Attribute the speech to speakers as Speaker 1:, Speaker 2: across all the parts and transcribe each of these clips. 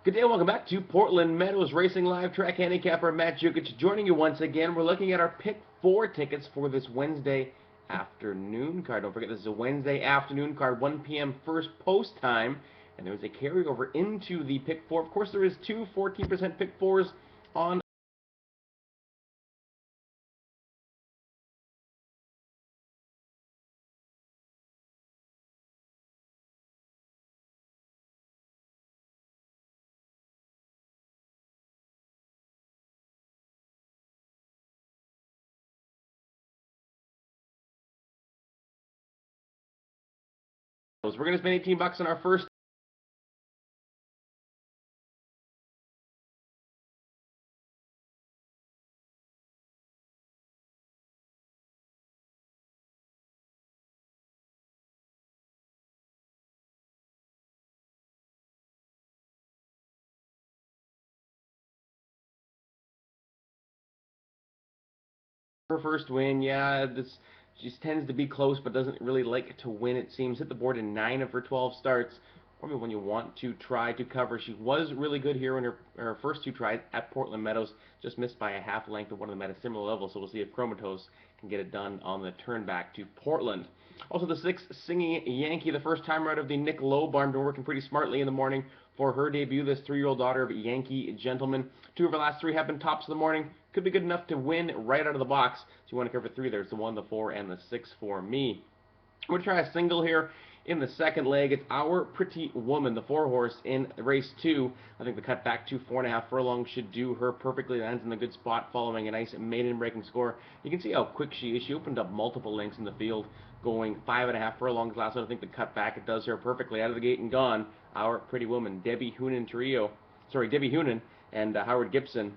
Speaker 1: Good day, welcome back to Portland Meadows Racing Live. Track handicapper Matt Jukic joining you once again. We're looking at our Pick 4 tickets for this Wednesday afternoon card. Don't forget, this is a Wednesday afternoon card, 1 p.m. first post time. And there's a carryover into the Pick 4. Of course, there is two 14% Pick 4s on. We're going to spend 18 bucks on our first. Her first win, yeah, this she tends to be close, but doesn't really like to win. It seems hit the board in 9 of her 12 starts. Probably when you want to try to cover. She was really good here in her first two tries at Portland Meadows. Just missed by a half length of one of them at a similar level. So we'll see if Chromatos can get it done on the turn back to Portland. Also the 6 Singing Yankee, the first timer out of the Nick Lowe barn, been working pretty smartly in the morning for her debut. This 3-year-old daughter of Yankee Gentleman. 2 of her last 3 have been tops of the morning. Could be good enough to win right out of the box. So you want to cover 3. There's the 1, the 4, and the 6 for me. We're going to try a single here in the second leg. It's Our Pretty Woman, the 4-horse in race 2. I think the cut back to 4.5 furlongs should do her perfectly. Lands in a good spot following a nice maiden breaking score. You can see how quick she is. She opened up multiple lengths in the field, going 5.5 furlongs last night. I think the cut back, it does her perfectly. Out of the gate and gone. Our Pretty Woman, Debbie Hoonan and Howard Gibson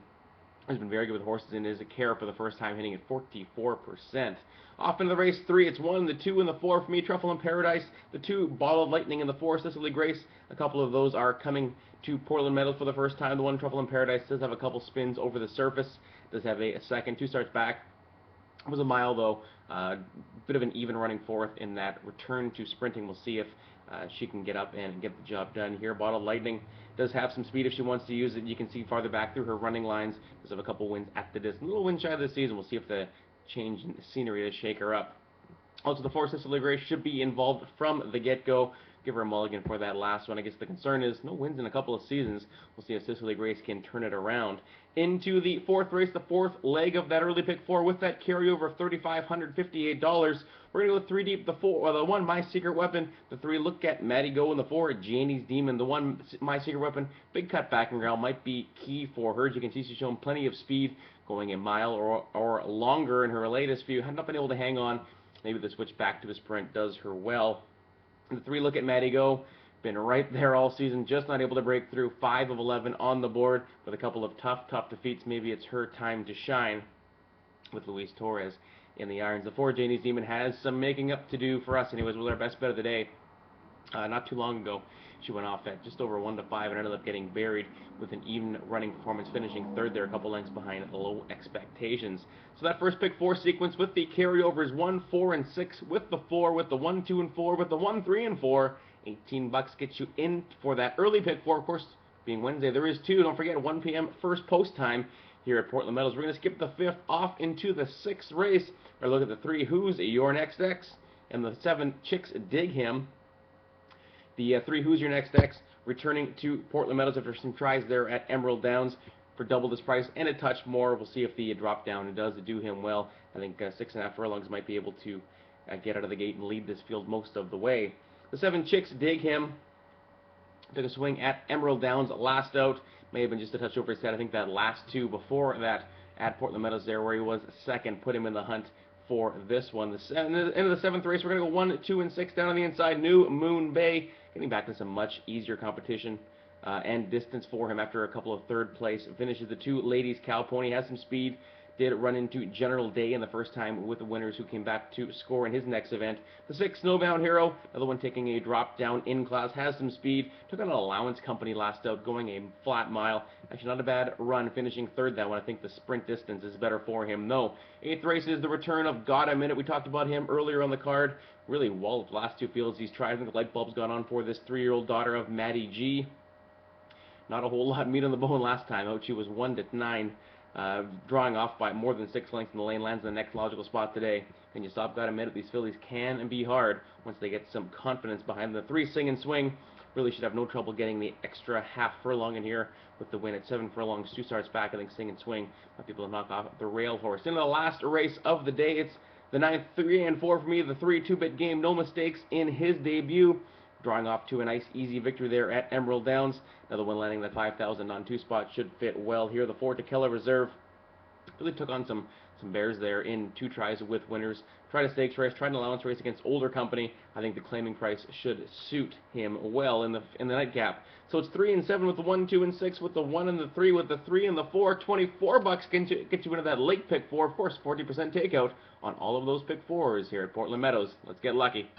Speaker 1: has been very good with horses and is a care for the first time, hitting at 44%. Off into the race 3, it's 1, the 2, and the 4 for me. Truffle in Paradise, the 2, Bottle of Lightning, and the 4, Cicely Grace. A couple of those are coming to Portland Meadows for the first time. The 1, Truffle in Paradise, does have a couple spins over the surface. Does have a second. 2 starts back. It was a mile, though. Bit of an even running fourth in that return to sprinting. We'll see if she can get up and get the job done here. Bottle of Lightning does have some speed if she wants to use it. You can see farther back through her running lines. Does have a couple wins at the distance. A little win shy of the season. We'll see if the change in scenery to shake her up. Also, the 4, Cicely Grace should be involved from the get-go. Give her a mulligan for that last one. I guess the concern is no wins in a couple of seasons. We'll see if Cicely Grace can turn it around. Into the 4th race, the 4th leg of that early pick 4 with that carryover of $3,558. We're going to go 3 deep. The 4, the 1, My Secret Weapon. The 3, Look at Maddie Go. And the 4, Janie's Demon. The 1, My Secret Weapon. Big cut back and ground might be key for her. As you can see, she's shown plenty of speed, going a mile or longer in her latest few. Had not been able to hang on. Maybe the switch back to a sprint does her well. The 3, Look at Maddie Go. Been right there all season, just not able to break through. 5 of 11 on the board with a couple of tough defeats. Maybe it's her time to shine with Luis Torres in the irons. The 4, Janie's Demon, has some making up to do for us. Anyways, was our best bet of the day. Not too long ago, she went off at just over 1 to 5 and ended up getting buried with an even running performance, finishing 3rd there, a couple lengths behind low expectations. So that first pick 4 sequence with the carryovers 1, 4, and 6 with the 4, with the 1, 2, and 4, with the 1, 3, and 4. 18 bucks gets you in for that early pick 4. Of course, being Wednesday, there is 2. Don't forget, 1 p.m. first post time here at Portland Meadows. We're going to skip the 5th off into the 6th race. Or look at the 3, Who's Your Next X, and the 7, Chicks Dig Him. The 3, Who's Your Next X, returning to Portland Meadows after some tries there at Emerald Downs for double this price and a touch more. We'll see if the drop down does do him well. I think 6.5 furlongs might be able to get out of the gate and lead this field most of the way. The 7, Chicks Dig Him, took a swing at Emerald Downs last out. May have been just a touch over his head. I think that last 2 before that at Portland Meadows there, where he was second, put him in the hunt for this one. In the end of the 7th race, we're going to go 1, 2, and 6 down on the inside. New Moon Bay, getting back to some much easier competition and distance for him after a couple of 3rd place finishes. The 2, Ladies Cow Pony, has some speed. Did run into General Day in the first time with the winners, who came back to score in his next event. The 6, Snowbound Hero, another one taking a drop down in class, has some speed. Took on an allowance company last out, going a flat mile. Actually, not a bad run, finishing 3rd that one. I think the sprint distance is better for him, though. 8th race is the return of God a Minute. We talked about him earlier on the card. Really walloped the last 2 fields he's tried. I think the light bulb's gone on for this 3-year-old daughter of Maddie G. Not a whole lot of meat on the bone last time out. She was 1-9, drawing off by more than 6 lengths in the lane. Lands in the next logical spot today. And you stop, got a minute. These fillies can and be hard once they get some confidence behind them. The 3 Sing and Swing really should have no trouble getting the extra half furlong in here with the win at 7 furlongs. 2 starts back. I think Sing and Swing might be able to knock off the rail horse. In the last race of the day, it's the 9th 3 and 4 for me. The 3 2-bit game, no mistakes in his debut. Drawing off to a nice easy victory there at Emerald Downs. Another one landing that 5,000 on 2 spot should fit well here. The 4 Tequila Reserve really took on some bears there in 2 tries with winners. Tried a stakes race, tried an allowance race against older company. I think the claiming price should suit him well in the nightcap. So it's 3 and 7 with the 1, 2, and 6 with the 1 and the 3 with the 3 and the 4. $24 get you into that late pick 4. Of course, 40% takeout on all of those pick 4s here at Portland Meadows. Let's get lucky.